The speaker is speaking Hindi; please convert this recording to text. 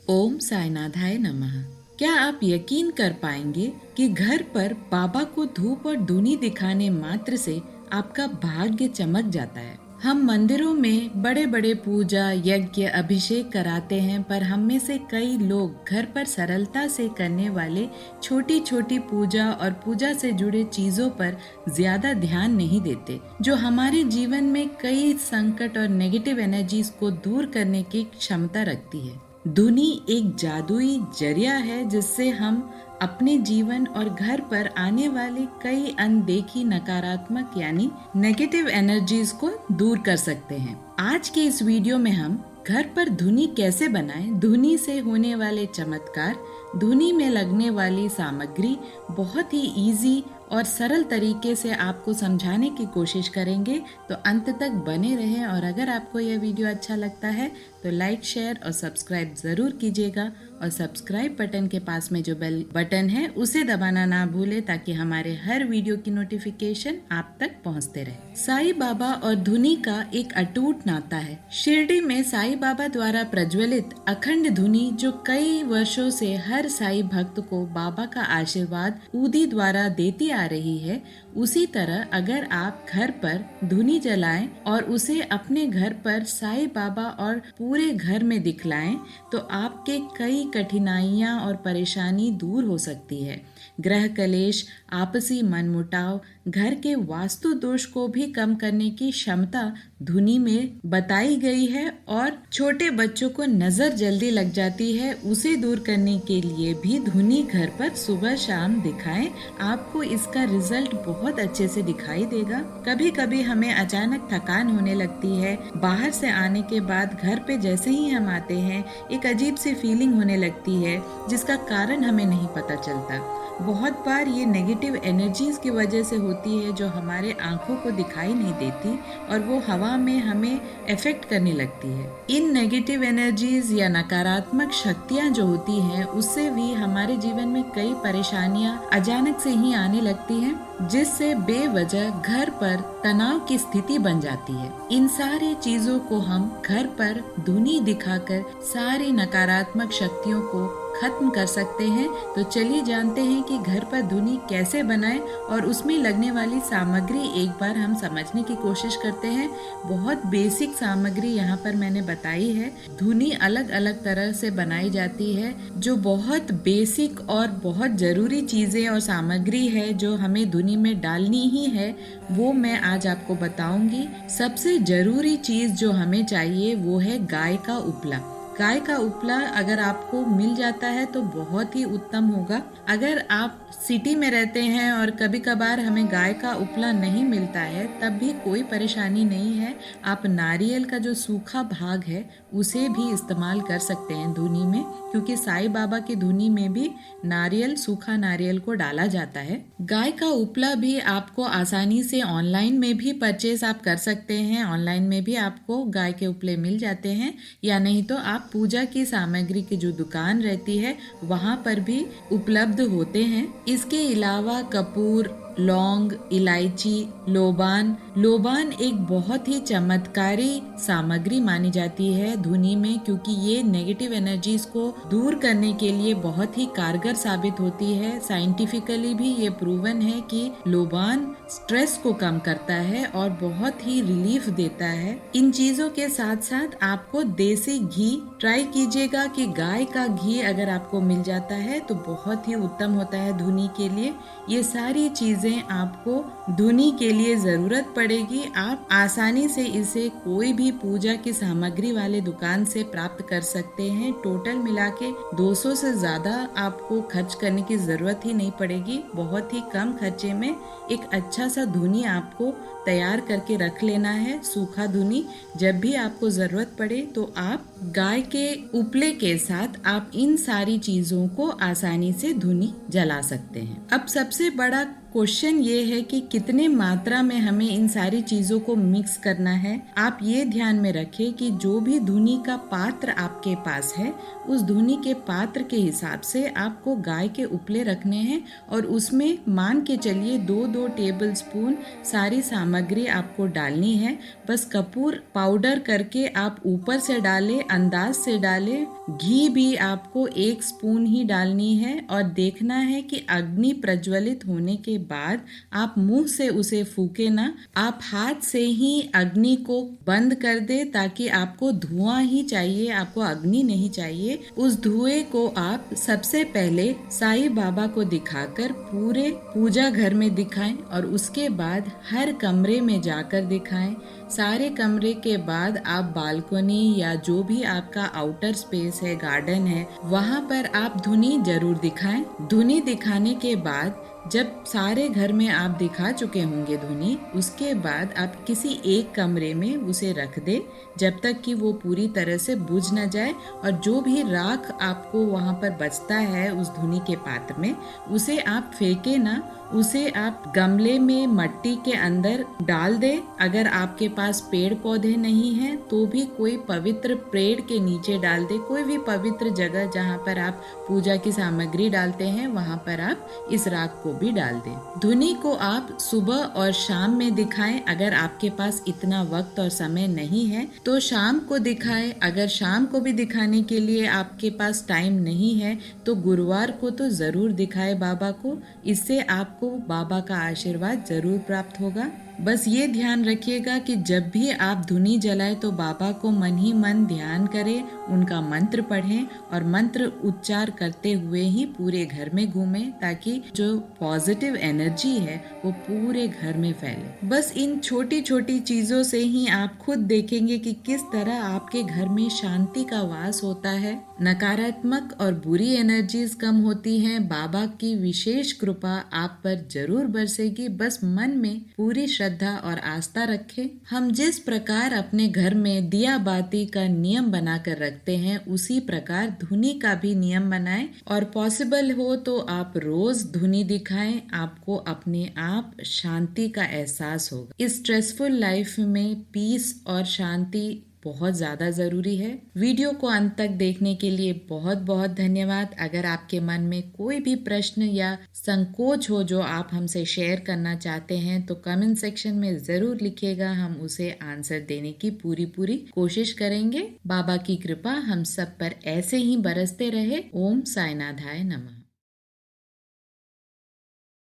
ओम साईनाथाय नमः। क्या आप यकीन कर पाएंगे कि घर पर बाबा को धूप और धूनी दिखाने मात्र से आपका भाग्य चमक जाता है। हम मंदिरों में बड़े बड़े पूजा यज्ञ अभिषेक कराते हैं, पर हम में से कई लोग घर पर सरलता से करने वाले छोटी छोटी पूजा और पूजा से जुड़े चीजों पर ज्यादा ध्यान नहीं देते, जो हमारे जीवन में कई संकट और नेगेटिव एनर्जीज को दूर करने की क्षमता रखती है। धुनी एक जादुई जरिया है जिससे हम अपने जीवन और घर पर आने वाली कई अनदेखी नकारात्मक यानी नेगेटिव एनर्जीज को दूर कर सकते हैं। आज के इस वीडियो में हम घर पर धुनी कैसे बनाएं, धुनी से होने वाले चमत्कार, धुनी में लगने वाली सामग्री बहुत ही इजी और सरल तरीके से आपको समझाने की कोशिश करेंगे, तो अंत तक बने रहें। और अगर आपको यह वीडियो अच्छा लगता है तो लाइक शेयर और सब्सक्राइब ज़रूर कीजिएगा, और सब्सक्राइब बटन के पास में जो बेल बटन है उसे दबाना ना भूलें, ताकि हमारे हर वीडियो की नोटिफिकेशन आप तक पहुंचते रहे। साईं बाबा और धुनी का एक अटूट नाता है। शिरडी में साईं बाबा द्वारा प्रज्वलित अखंड धुनी, जो कई वर्षों से हर साईं भक्त को बाबा का आशीर्वाद ऊदी द्वारा देती आ रही है, उसी तरह अगर आप घर पर धुनी जलाएं और उसे अपने घर पर साईं बाबा और पूरे घर में दिखलाएं, तो आपके कई कठिनाइयां और परेशानी दूर हो सकती है। ग्रह कलेश, आपसी मनमुटाव, घर के वास्तु दोष को भी कम करने की क्षमता धुनी में बताई गई है, और छोटे बच्चों को नजर जल्दी लग जाती है, उसे दूर करने के लिए भी धुनी घर पर सुबह शाम दिखाएं। आपको इसका रिजल्ट बहुत अच्छे से दिखाई देगा। कभी कभी हमें अचानक थकान होने लगती है, बाहर से आने के बाद घर पे जैसे ही हम आते हैं एक अजीब सी फीलिंग होने लगती है, जिसका कारण हमें नहीं पता चलता। बहुत बार ये नेगेटिव एनर्जीज की वजह से होती है, जो हमारे आंखों को दिखाई नहीं देती और वो हवा में हमें इफेक्ट करने लगती है। इन नेगेटिव एनर्जीज या नकारात्मक शक्तियां जो होती हैं, उससे भी हमारे जीवन में कई परेशानियां अचानक से ही आने लगती हैं, जिससे बेवजह घर पर तनाव की स्थिति बन जाती है। इन सारी चीजों को हम घर पर धुनी दिखाकर सारी नकारात्मक शक्तियों को खत्म कर सकते हैं। तो चलिए जानते हैं कि घर पर धुनी कैसे बनाएं, और उसमें लगने वाली सामग्री एक बार हम समझने की कोशिश करते हैं। बहुत बेसिक सामग्री यहाँ पर मैंने बताई है। धुनी अलग अलग तरह से बनाई जाती है, जो बहुत बेसिक और बहुत जरूरी चीजें और सामग्री है जो हमें धुनी में डालनी ही है, वो मैं आज आपको बताऊंगी। सबसे जरूरी चीज जो हमें चाहिए वो है गाय का उपला। गाय का उपला अगर आपको मिल जाता है तो बहुत ही उत्तम होगा। अगर आप सिटी में रहते हैं और कभी कभार हमें गाय का उपला नहीं मिलता है, तब भी कोई परेशानी नहीं है। आप नारियल का जो सूखा भाग है उसे भी इस्तेमाल कर सकते हैं धुनी में, क्योंकि साईं बाबा की धुनी में भी नारियल, सूखा नारियल को डाला जाता है। गाय का उपला भी आपको आसानी से ऑनलाइन में भी परचेज आप कर सकते हैं। ऑनलाइन में भी आपको गाय के उपले मिल जाते हैं, या नहीं तो आप पूजा की सामग्री की जो दुकान रहती है वहां पर भी उपलब्ध होते हैं। इसके अलावा कपूर, लौंग, इलायची, लोबान एक बहुत ही चमत्कारी सामग्री मानी जाती है धुनी में, क्योंकि ये नेगेटिव एनर्जीज को दूर करने के लिए बहुत ही कारगर साबित होती है। साइंटिफिकली भी ये प्रूवन है कि लोबान स्ट्रेस को कम करता है और बहुत ही रिलीफ देता है। इन चीजों के साथ साथ आपको देसी घी ट्राई कीजिएगा कि गाय का घी अगर आपको मिल जाता है तो बहुत ही उत्तम होता है धुनी के लिए। ये सारी चीजें आपको धुनी के लिए जरूरत पड़ेगी। आप आसानी से इसे कोई भी पूजा की सामग्री वाले दुकान से प्राप्त कर सकते हैं। टोटल मिला के 200 से ज्यादा आपको खर्च करने की जरूरत ही नहीं पड़ेगी। बहुत ही कम खर्चे में एक अच्छा सा धुनी आपको तैयार करके रख लेना है, सूखा धुनी। जब भी आपको जरूरत पड़े तो आप गाय के उपले के साथ आप इन सारी चीजों को आसानी से धुनी जला सकते हैं। अब सबसे बड़ा क्वेश्चन ये है कि कितने मात्रा में हमें इन सारी चीज़ों को मिक्स करना है। आप ये ध्यान में रखें कि जो भी धुनी का पात्र आपके पास है, उस धुनी के पात्र के हिसाब से आपको गाय के उपले रखने हैं और उसमें मान के चलिए 2-2 टेबल स्पून सारी सामग्री आपको डालनी है। बस कपूर पाउडर करके आप ऊपर से डालें, अंदाज से डालें। घी भी आपको 1 स्पून ही डालनी है और देखना है कि अग्नि प्रज्वलित होने के बाद आप मुंह से उसे फूके ना, आप हाथ से ही अग्नि को बंद कर दे ताकि आपको धुआं ही चाहिए, आपको अग्नि नहीं चाहिए। उस धुएं को आप सबसे पहले साईं बाबा को दिखाकर पूरे पूजा घर में दिखाएं और उसके बाद हर कमरे में जाकर दिखाएं। सारे कमरे के बाद आप बालकनी या जो भी आपका आउटर स्पेस है, गार्डन है, वहाँ पर आप धुनी जरूर दिखाएं। धुनी दिखाने के बाद जब सारे घर में आप दिखा चुके होंगे धुनी, उसके बाद आप किसी एक कमरे में उसे रख दे जब तक कि वो पूरी तरह से बुझ न जाए। और जो भी राख आपको वहाँ पर बचता है उस धुनी के पात्र में, उसे आप फेंके ना, उसे आप गमले में मट्टी के अंदर डाल दे। अगर आपके पास पेड़ पौधे नहीं हैं तो भी कोई पवित्र पेड़ के नीचे डाल दे। कोई भी पवित्र जगह जहाँ पर आप पूजा की सामग्री डालते हैं वहाँ पर आप इस राख को भी डाल दें। धुनी को आप सुबह और शाम में दिखाएं। अगर आपके पास इतना वक्त और समय नहीं है तो शाम को दिखाएं। अगर शाम को भी दिखाने के लिए आपके पास टाइम नहीं है तो गुरुवार को तो जरूर दिखाएं बाबा को। इससे आपको बाबा का आशीर्वाद जरूर प्राप्त होगा। बस ये ध्यान रखिएगा कि जब भी आप धुनी जलाए तो बाबा को मन ही मन ध्यान करें, उनका मंत्र पढ़ें और मंत्र उच्चार करते हुए ही पूरे घर में घूमें ताकि जो पॉजिटिव एनर्जी है वो पूरे घर में फैले। बस इन छोटी छोटी चीज़ों से ही आप खुद देखेंगे कि किस तरह आपके घर में शांति का वास होता है, नकारात्मक और बुरी एनर्जीज कम होती हैं। बाबा की विशेष कृपा आप पर जरूर बरसेगी। बस मन में पूरी श्रद्धा और आस्था रखें। हम जिस प्रकार अपने घर में दिया बाती का नियम बनाकर रखते हैं, उसी प्रकार धुनी का भी नियम बनाएं और पॉसिबल हो तो आप रोज धुनी दिखाएं। आपको अपने आप शांति का एहसास होगा। इस स्ट्रेसफुल लाइफ में पीस और शांति बहुत ज़्यादा ज़रूरी है। वीडियो को अंत तक देखने के लिए बहुत बहुत धन्यवाद। अगर आपके मन में कोई भी प्रश्न या संकोच हो जो आप हमसे शेयर करना चाहते हैं तो कमेंट सेक्शन में ज़रूर लिखिएगा। हम उसे आंसर देने की पूरी कोशिश करेंगे। बाबा की कृपा हम सब पर ऐसे ही बरसते रहे। ओम साईनाथाय नमः।